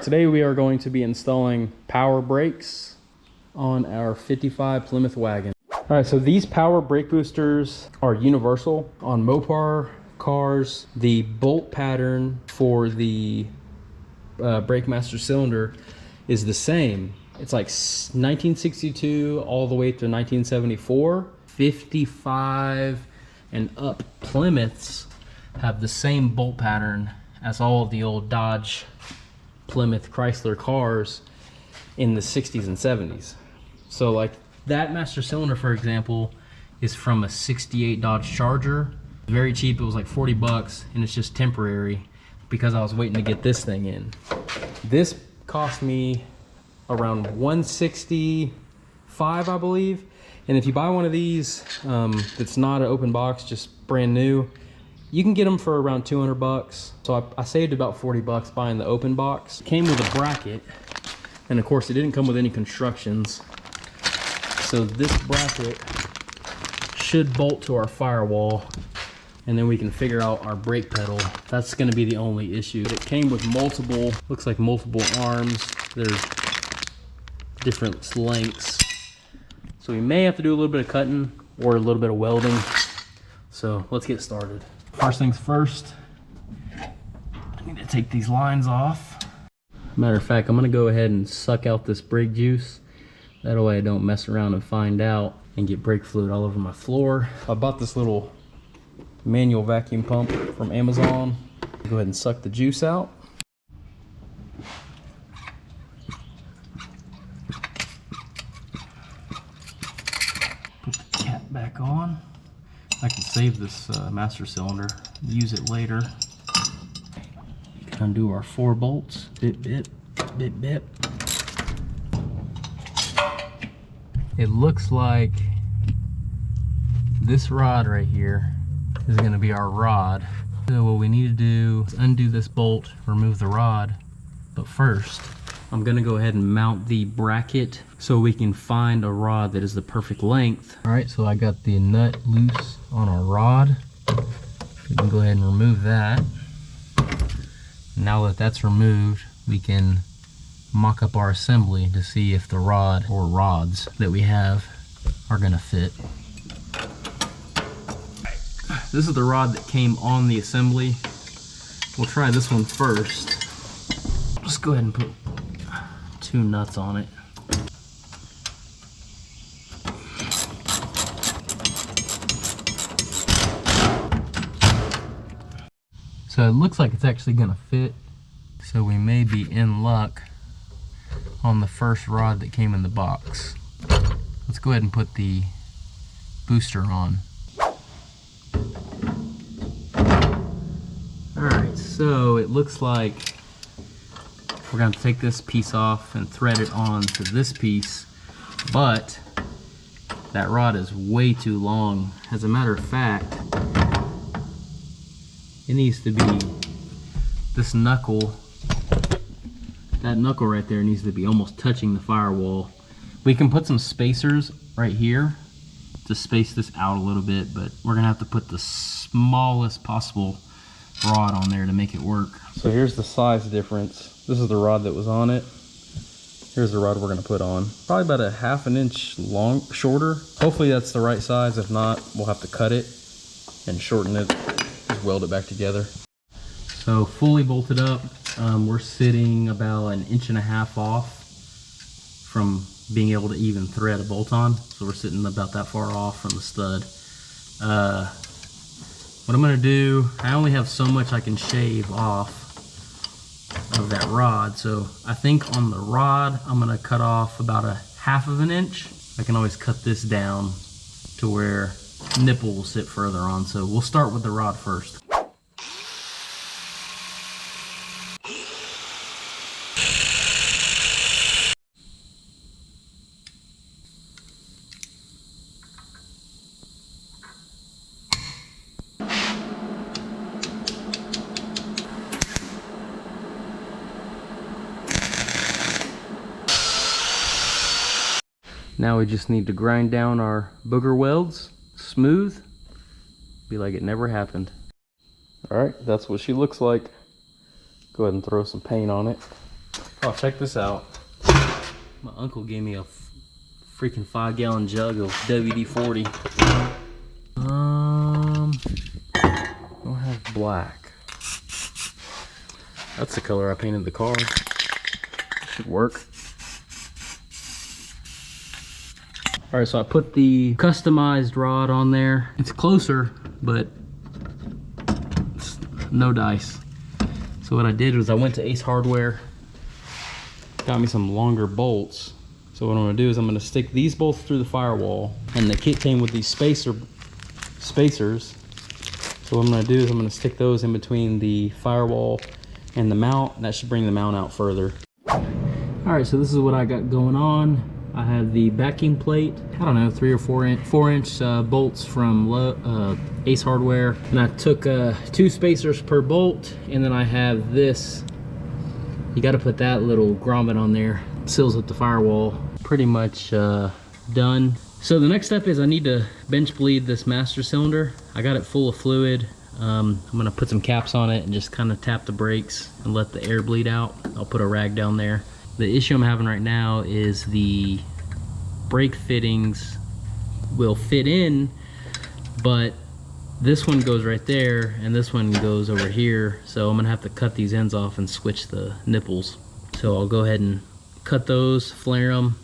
Today we are going to be installing power brakes on our 55 Plymouth wagon. All right, so these power brake boosters are universal. On Mopar cars, the bolt pattern for the brake master cylinder is the same. It's like 1962 all the way to 1974. 55 and up Plymouths have the same bolt pattern as all of the old Dodge, Plymouth, Chrysler cars in the 60s and 70s. So like that master cylinder, for example, is from a 68 Dodge Charger. Very cheap, it was like 40 bucks, and it's just temporary because I was waiting to get this thing in. This cost me around $165, I believe. And if you buy one of these that's not an open box, just brand new, you can get them for around 200 bucks. So I saved about 40 bucks buying the open box. It came with a bracket, and of course it didn't come with any constructions. So this bracket should bolt to our firewall, and then we can figure out our brake pedal. That's gonna be the only issue. It came with multiple, looks like multiple arms. There's different lengths. So we may have to do a little bit of cutting or a little bit of welding. So let's get started. First things first, I need to take these lines off. Matter of fact, I'm gonna go ahead and suck out this brake juice. That way I don't mess around and find out and get brake fluid all over my floor. I bought this little manual vacuum pump from Amazon. Go ahead and suck the juice out. Put the cap back on. I can save this master cylinder, use it later. Undo our 4 bolts. Bip, bip, bip, bip. It looks like this rod right here is going to be our rod. So what we need to do is undo this bolt, remove the rod. But first, I'm going to go ahead and mount the bracket so we can find a rod that is the perfect length. All right, so I got the nut loose on our rod. We can go ahead and remove that. Now that that's removed, we can mock up our assembly to see if the rod or rods that we have are gonna fit. This is the rod that came on the assembly. We'll try this one first. Just go ahead and put 2 nuts on it. So it looks like it's actually gonna fit. So we may be in luck on the first rod that came in the box. Let's go ahead and put the booster on. Alright, so it looks like we're going to take this piece off and thread it on to this piece, but that rod is way too long. As a matter of fact, it needs to be this knuckle. That knuckle right there needs to be almost touching the firewall. We can put some spacers right here to space this out a little bit, but we're gonna have to put the smallest possible rod on there to make it work. So here's the size difference. This is the rod that was on it. Here's the rod we're gonna put on. Probably about a ½ an inch shorter. Hopefully that's the right size. If not, we'll have to cut it and shorten it, just weld it back together. So fully bolted up. We're sitting about 1.5 inches off from being able to even thread a bolt on. So we're sitting about that far off from the stud. What I'm gonna do, I only have so much I can shave off of that rod. So I think on the rod, I'm gonna cut off about 1/2 of an inch. I can always cut this down to where nipple will sit further on. So we'll start with the rod first. Now we just need to grind down our booger welds smooth, be like it never happened. All right, that's what she looks like. Go ahead and throw some paint on it. Oh, check this out. My uncle gave me a freaking 5-gallon jug of WD-40. Don't have black. That's the color I painted the car. Should work. All right, so I put the customized rod on there. It's closer, but it's no dice. So what I did was I went to Ace Hardware, got me some longer bolts. So what I'm gonna do is I'm gonna stick these bolts through the firewall, and the kit came with these spacers. So what I'm gonna do is I'm gonna stick those in between the firewall and the mount, and that should bring the mount out further. All right, so this is what I got going on. I have the backing plate, I don't know, 3 or 4 inch bolts from Ace Hardware. And I took 2 spacers per bolt, and then I have this. You gotta put that little grommet on there, seals up the firewall. Pretty much done. So the next step is I need to bench bleed this master cylinder. I got it full of fluid. I'm gonna put some caps on it and just kind of tap the brakes and let the air bleed out. I'll put a rag down there. The issue I'm having right now is the brake fittings will fit in, but this one goes right there and this one goes over here. So I'm gonna have to cut these ends off and switch the nipples. So I'll go ahead and cut those, flare them.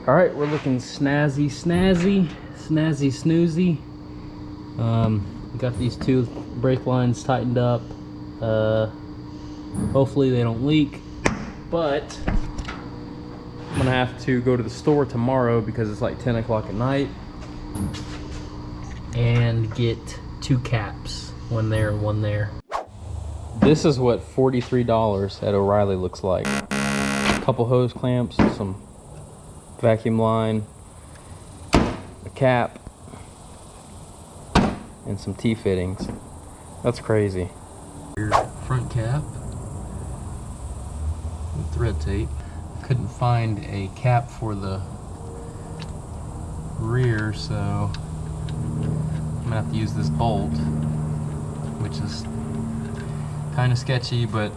All right, we're looking snazzy snoozy. Got these 2 brake lines tightened up. Hopefully they don't leak, but I'm gonna have to go to the store tomorrow because it's like 10 o'clock at night and get 2 caps, one there and one there. This is what $43 at O'Reilly looks like. A couple hose clamps, some vacuum line, a cap, and some T-fittings. That's crazy. Your front cap with thread tape. Couldn't find a cap for the rear, so I'm gonna have to use this bolt, which is kind of sketchy, but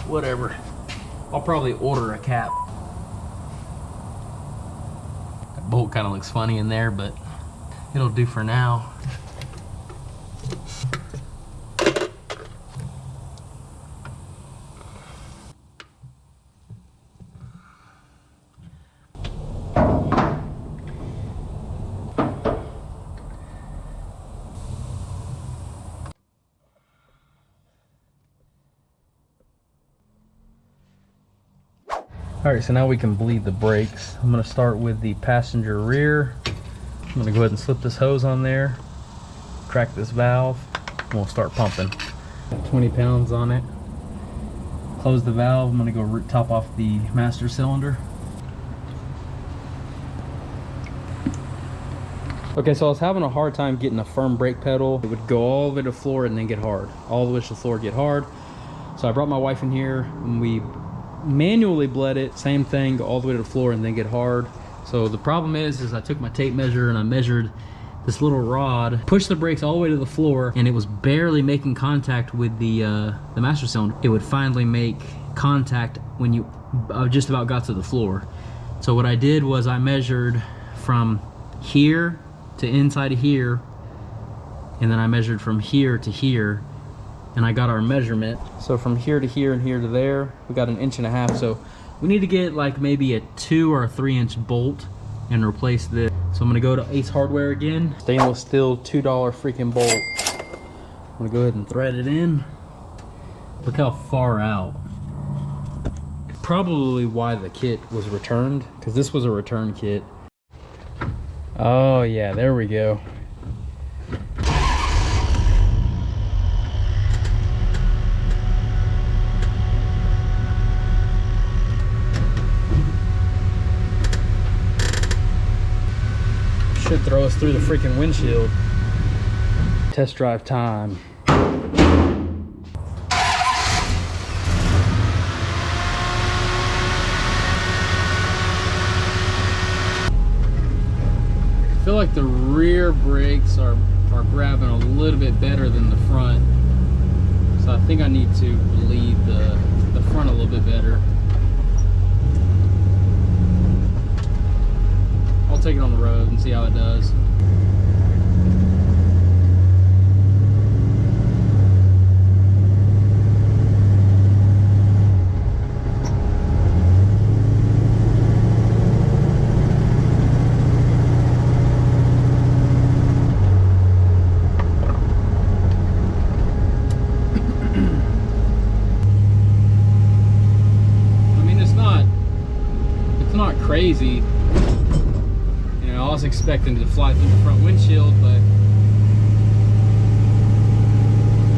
whatever. I'll probably order a cap. That bolt kind of looks funny in there, but it'll do for now. All right, so now we can bleed the brakes. I'm gonna start with the passenger rear. I'm gonna go ahead and slip this hose on there, crack this valve, and we'll start pumping. 20 pounds on it. Close the valve. I'm gonna go top off the master cylinder. Okay, so I was having a hard time getting a firm brake pedal. It would go all the way to the floor and then get hard. All the way to the floor, get hard. So I brought my wife in here and we manually bled it. Same thing, go all the way to the floor and then get hard. So the problem is I took my tape measure and I measured this little rod, pushed the brakes all the way to the floor, and it was barely making contact with the master cylinder. It would finally make contact when you just about got to the floor. So what I did was I measured from here to inside of here, and then I measured from here to here, and I got our measurement. So from here to here and here to there, we got 1.5 inches. So we need to get like maybe a 2 or 3 inch bolt and replace this. So I'm gonna go to Ace Hardware again. Stainless steel $2 freaking bolt. I'm gonna go ahead and thread it in. Look how far out. Probably why the kit was returned, because this was a return kit. Oh yeah, there we go. Should throw us through the freaking windshield. Test drive time. I feel like the rear brakes are grabbing a little bit better than the front. So I think I need to bleed the crazy. You know, I was expecting to fly through the front windshield, but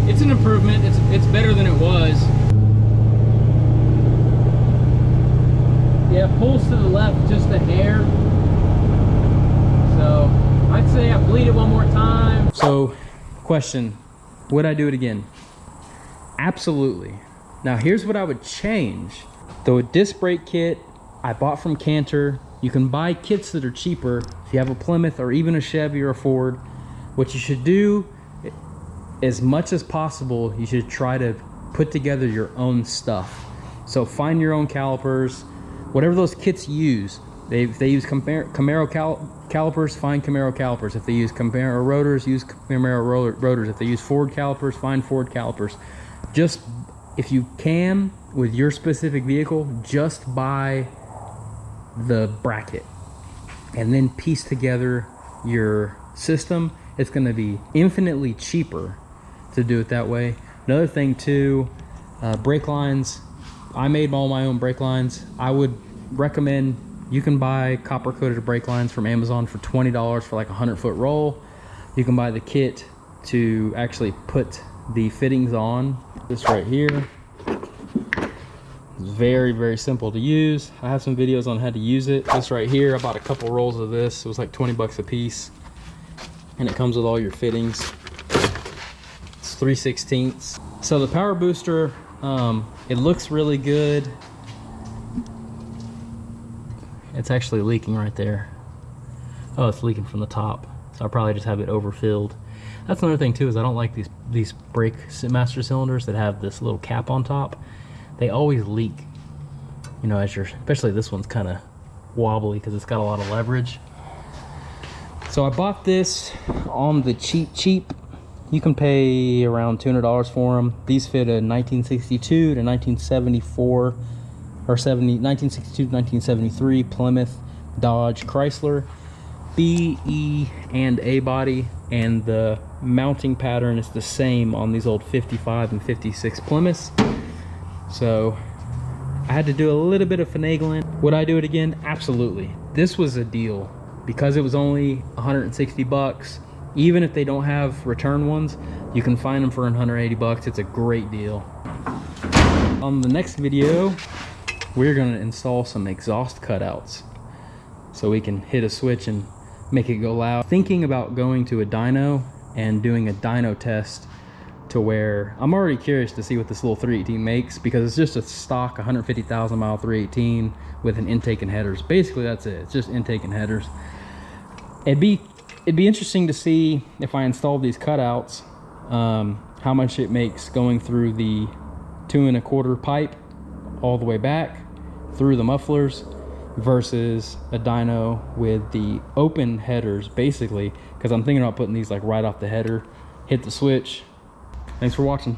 it's an improvement. It's better than it was. Yeah, it pulls to the left just a hair. So I'd say I bleed it one more time. So, question, would I do it again? Absolutely. Now here's what I would change. The disc brake kit I bought from Cantor. You can buy kits that are cheaper if you have a Plymouth or even a Chevy or a Ford. What you should do, as much as possible, you should try to put together your own stuff. So find your own calipers, whatever those kits use. If they use Camaro calipers, find Camaro calipers. If they use Camaro rotors, use Camaro rotors. If they use Ford calipers, find Ford calipers. Just, if you can, with your specific vehicle, just buy the bracket and then piece together your system. It's going to be infinitely cheaper to do it that way. Another thing too, brake lines. I made all my own brake lines. I would recommend, you can buy copper coated brake lines from Amazon for $20 for like a 100-foot roll. You can buy the kit to actually put the fittings on. This right here, it's very, very simple to use. I have some videos on how to use it. This right here, I bought a couple rolls of this. It was like 20 bucks a piece, and it comes with all your fittings. It's 3/16. So the power booster, it looks really good. It's actually leaking right there. Oh, it's leaking from the top. So I'll probably just have it overfilled. That's another thing too, is I don't like these brake master cylinders that have this little cap on top. They always leak. You know, especially this one's kind of wobbly because it's got a lot of leverage. So I bought this on the cheap. You can pay around $200 for them. These fit a 1962 to 1974 or 1962 to 1973 Plymouth, Dodge, Chrysler, B, E, and A body, and the mounting pattern is the same on these old 55 and 56 Plymouths. So I had to do a little bit of finagling. Would I do it again? Absolutely. This was a deal because it was only 160 bucks. Even if they don't have return ones, you can find them for 180 bucks. It's a great deal. On the next video, we're gonna install some exhaust cutouts so we can hit a switch and make it go loud. Thinking about going to a dyno and doing a dyno test, to where I'm already curious to see what this little 318 makes, because it's just a stock 150,000 mile 318 with an intake and headers. Basically that's it. It's just intake and headers. It'd be interesting to see, if I install these cutouts, how much it makes going through the 2 1/4 pipe all the way back through the mufflers versus a dyno with the open headers, basically, because I'm thinking about putting these like right off the header. Hit the switch. Thanks for watching.